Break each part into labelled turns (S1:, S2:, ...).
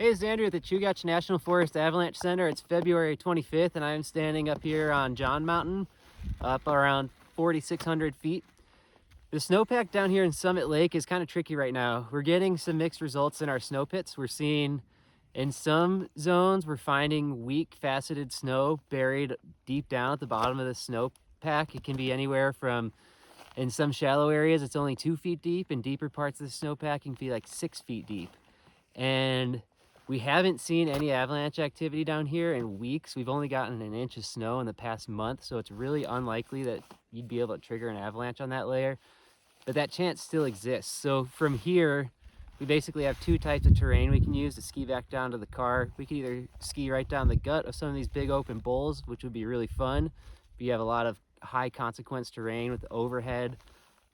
S1: Hey, it's Andrew at the Chugach National Forest Avalanche Center. It's February 25th, and I'm standing up here on John Mtn, up around 4,600 feet. The snowpack down here in Summit Lake is kind of tricky right now. We're getting some mixed results in our snow pits. We're seeing in some zones, we're finding weak faceted snow buried deep down at the bottom of the snowpack. It can be anywhere from, in some shallow areas, it's only 2 feet deep. In deeper parts of the snowpack, it can be like 6 feet deep. And we haven't seen any avalanche activity down here in weeks. We've only gotten an inch of snow in the past month, so it's really unlikely that you'd be able to trigger an avalanche on that layer, but that chance still exists. So from here, we basically have two types of terrain we can use to ski back down to the car. We can either ski right down the gut of some of these big open bowls, which would be really fun, but you have a lot of high consequence terrain with overhead,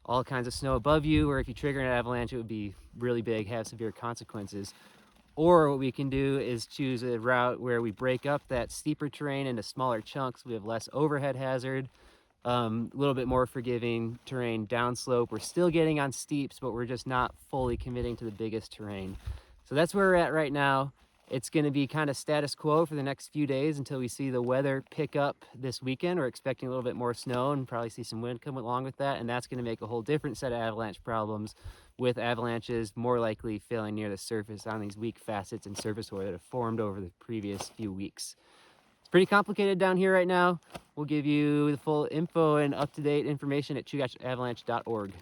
S1: all kinds of snow above you, or if you trigger an avalanche, it would be really big, have severe consequences. Or what we can do is choose a route where we break up that steeper terrain into smaller chunks. We have less overhead hazard, a little bit more forgiving terrain downslope. We're still getting on steeps, but we're just not fully committing to the biggest terrain. So that's where we're at right now. It's going to be kind of status quo for the next few days until we see the weather pick up this weekend. We're expecting a little bit more snow and probably see some wind come along with that, and that's going to make a whole different set of avalanche problems, with avalanches more likely failing near the surface on these weak facets and surface wear that have formed over the previous few weeks. It's pretty complicated down here right now. We'll give you the full info and up-to-date information at chugachavalanche.org.